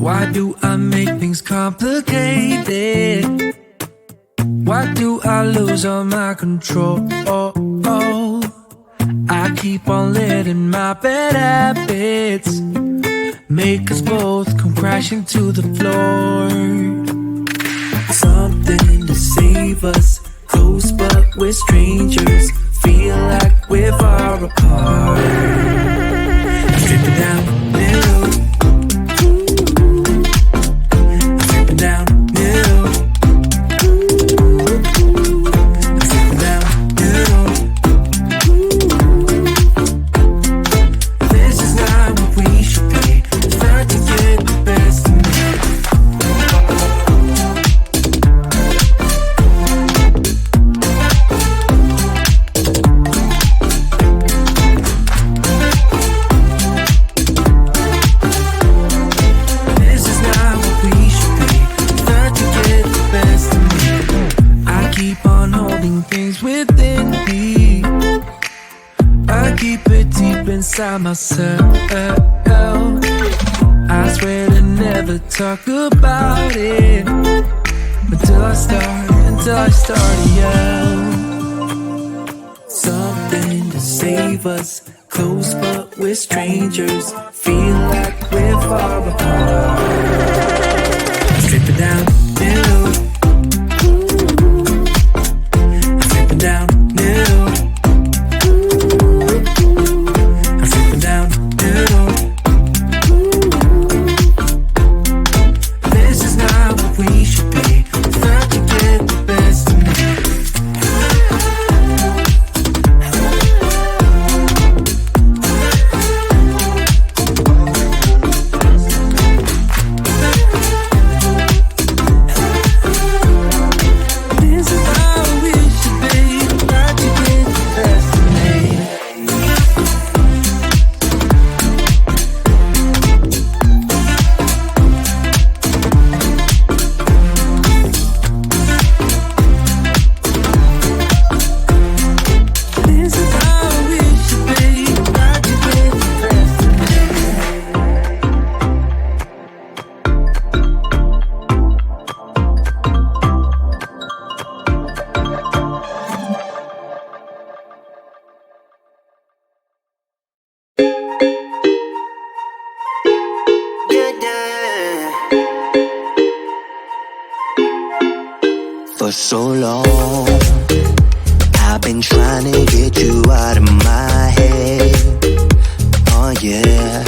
Why do I make things complicated? Why do I lose all my control? I keep on letting my bad habits make us both come crashing to the floor. Something to save us, close but we're strangers. Feel like we're far apart. Stripping down the middle. Stripping down the middle. Stripping down the middle. This is not what we should be. Start to get the best of me. Inside myself, I swear to never talk about it until I start to yell. Something to save us, close but we're strangers. Feel like we're far apart. Stripping down middle. Stripping down middle. For so long, I've been trying to get you out of my head. Oh yeah,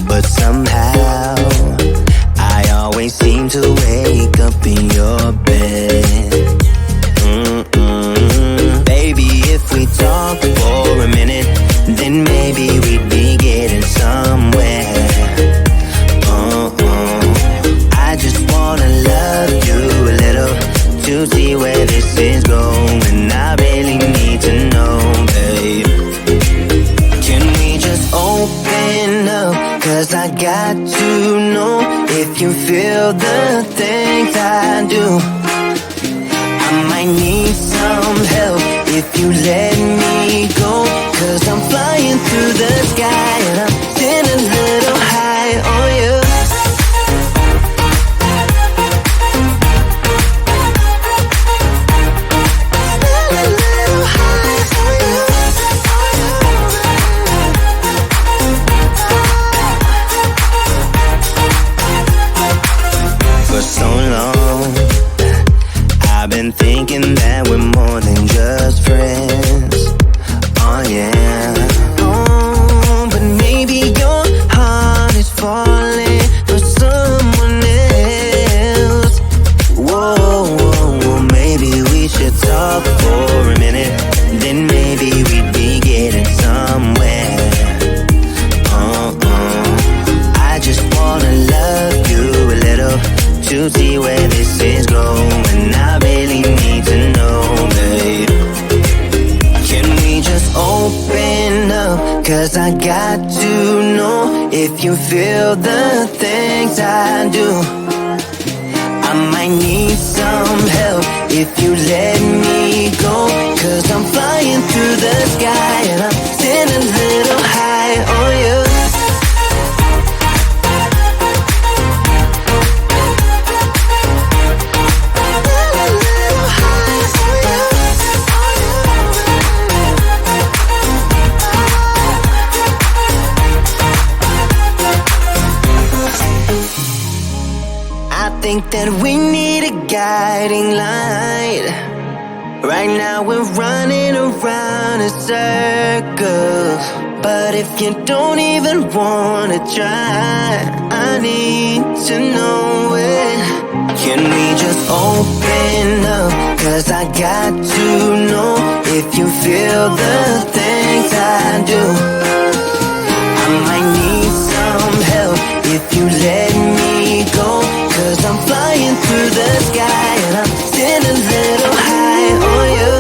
but somehow I always seem to wake up in your bed. Baby, if we talk for a minute, then maybe we'd be getting somewhere. I just wanna love you a little to see where this is going. I really need to know, babe. Can we just open up? 'Cause I got to know if you feel the things I do. I might need some help if you let me go. 'Cause I'm flying through the sky and I'm sitting a little high on you. Thinking that we're more than just friends. Oh yeah. Oh, but maybe your heart is falling for someone else. Whoa, maybe we should talk for a minute. Then maybe we'd be getting somewhere. I just wanna love you a little to see where this is going. I really need to know, babe. Can we just open up? 'Cause I got to know if you feel the things I do. I might need some help if you let me go. 'Cause I'm flying through the sky and I'm sitting a little high on you. I think that we need a guiding light. Right now we're running around in circles, but if you don't even wanna try, I need to know it. Can we just open up? 'Cause I got to know if you feel the things I do. I might need some help if you let me go, 'cause I'm flying through the sky and I'm still a little high on you.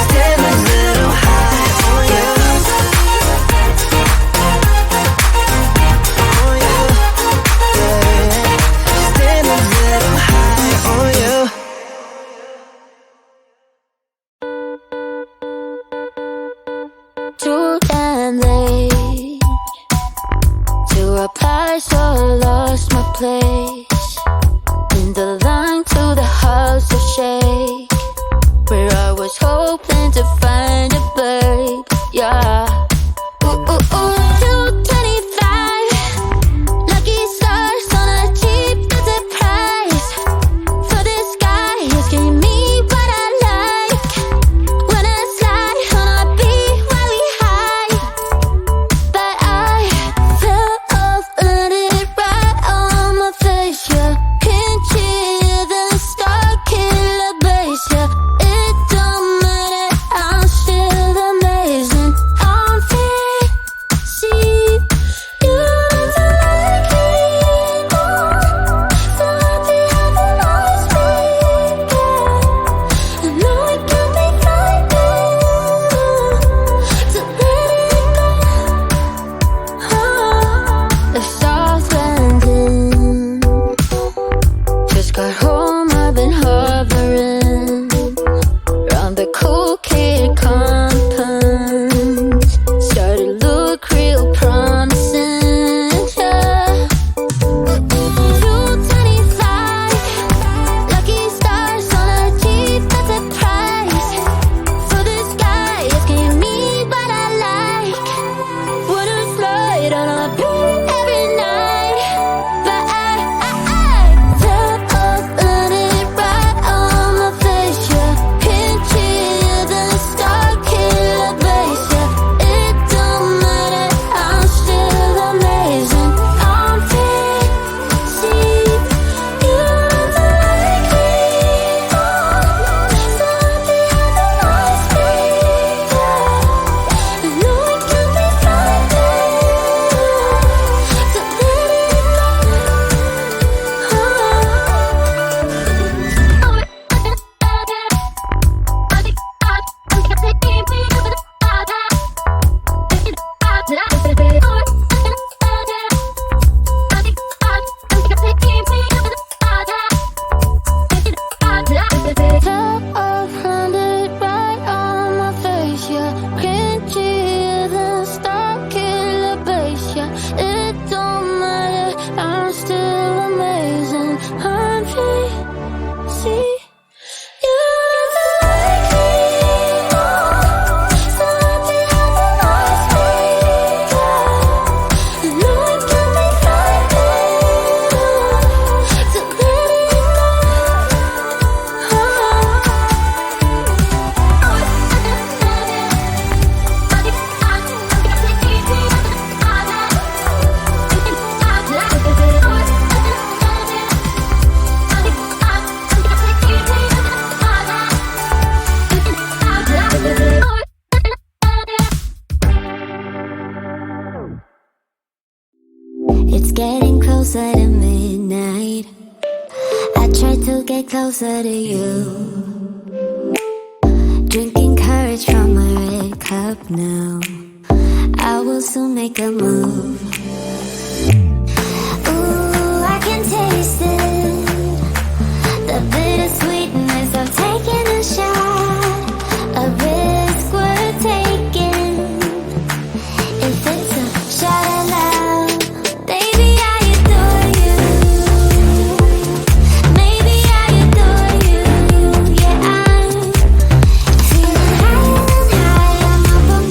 Still a little high on you. On you. Yeah. Still a little high on you. Too damn late to reply, so I lost my place in the line to the house of shake, where I was hoping to find a babe. Yeah. Ooh, ooh, ooh. 225 lucky stars on a cheap visit price for this guy who's giving me what I like. When I slide on a beat while we high, but I fell off and it right on my face. Yeah, can't hear the star killer bass. Yeah, it don't matter, I'm still amazing. I'm free, see you don't like me more. So happy I can always be there. I know it can be frightening to let it go. The soft landing, just got home, I've been hovering around the cool kid compound. Started look real promising, yeah. 225 lucky stars on a cheap visit price for this guy asking me what I like. Wanna slide on a beat every night, but I fell off and it right on my face. Yeah, can't hear the star killer bass. Yeah, it don't matter, I'm still amazing. I'm free, see you don't like me more. So happy I can always be there. I know it can be frightening to let it Fell off, landed right on my face. Yeah, can't hear the star killer bass. Yeah, it don't matter, I'm still amazing. I'm free, see you don't like me more. So happy I can always be there. I know it can be frightening to let it go. It's getting closer to midnight. I try to get closer to you, drinking courage from my red cup now. I will soon make a move. Ooh, I can taste it, the bittersweetness of taking a shot, a risk worth taking. If it's a shot at love, baby, I adore you. Maybe I adore you. Yeah, I'm feeling higher and higher. I'm up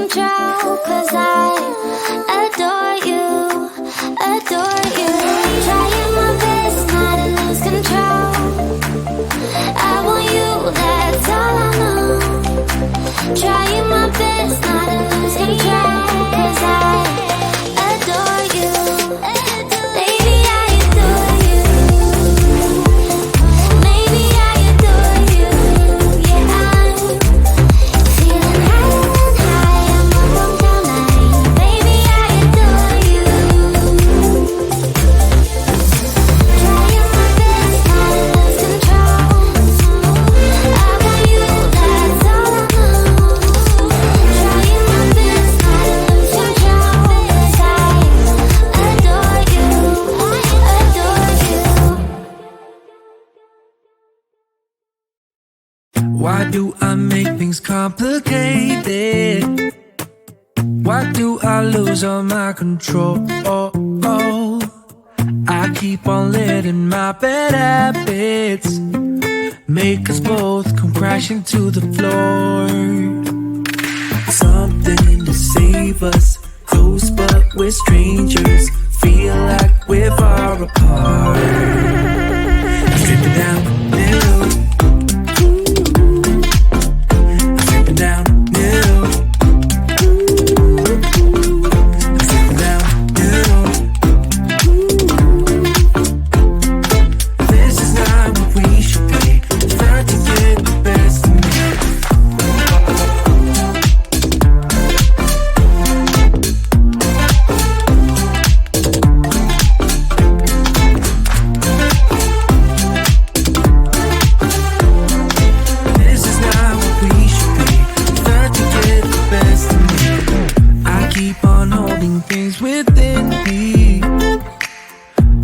control, 'cause I adore you, adore you. Trying my best not to lose control. I want you, that's all I know. Trying my best not to lose control, 'cause I adore you. Baby, I adore you. Maybe I adore you. Yeah, I'm feeling high, I'm up on cloud nine. Baby, I adore you. Trying my best not to lose control. I want you, that's all I know. Trying my best not to lose control, 'cause I adore you, adore you. Why do I make things complicated? Why do I lose all my control? I keep on letting my bad habits make us both come crashing to the floor. Something to save us, close but we're strangers. Feel like we're far apart. Stripping down new, stripping down new, stripping down new. This is not what we should be. Try to get the best of me. This is not what we should be. Try to get the best of me. I keep on holding things within me.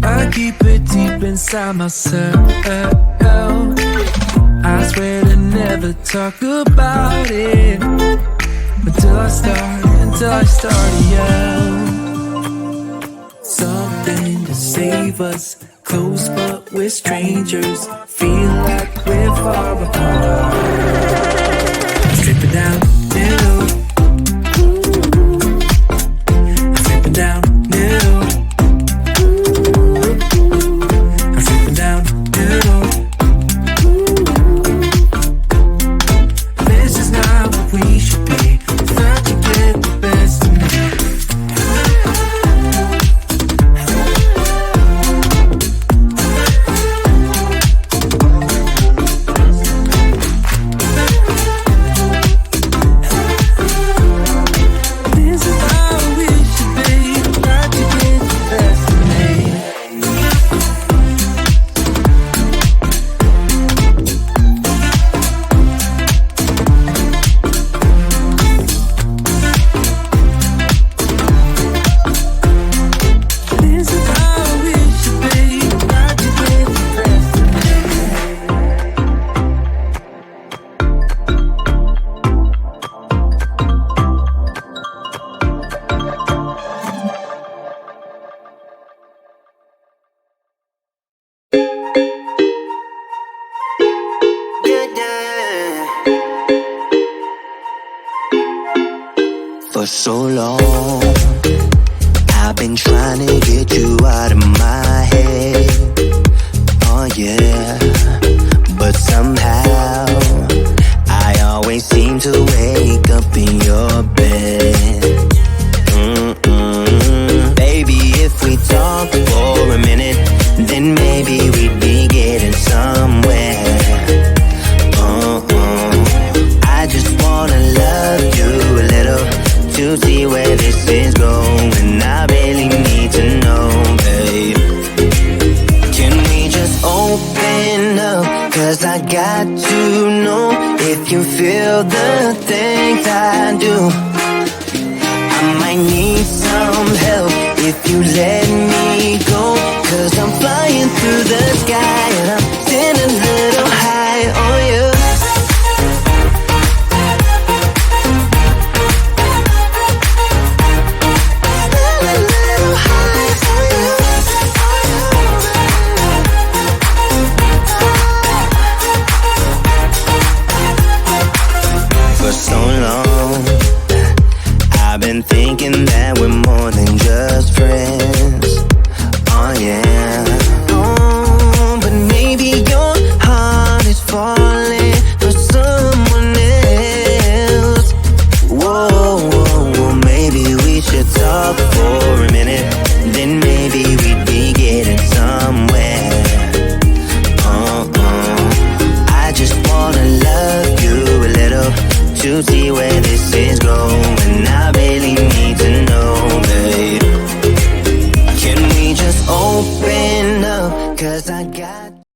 I keep it deep inside myself. I swear to never talk about it until I start to yell. Something to save us, close but we're strangers. Feel like we're far apart. Stripping down new, stripping down new, stripping down new. This is not what we should be. Try to get the best of me. This is how we should be. Try to get the best of me. This is how we should be. Try to get the best of me. For so long, I've been trying to get you out of my head. Oh yeah, but somehow I always seem to wake up in your bed. Baby, if we talk for a minute, then maybe we'd be getting somewhere. I just wanna love you a little to see where this is going. I really need to know, babe. Can we just open up? 'Cause I got to know if you feel the things I do. I might need some help if you let me go. 'Cause I'm flying through the sky and I'm sitting a little high on you. For so long, to see where this is going. I really need to know, babe. Can we just open up? 'Cause I got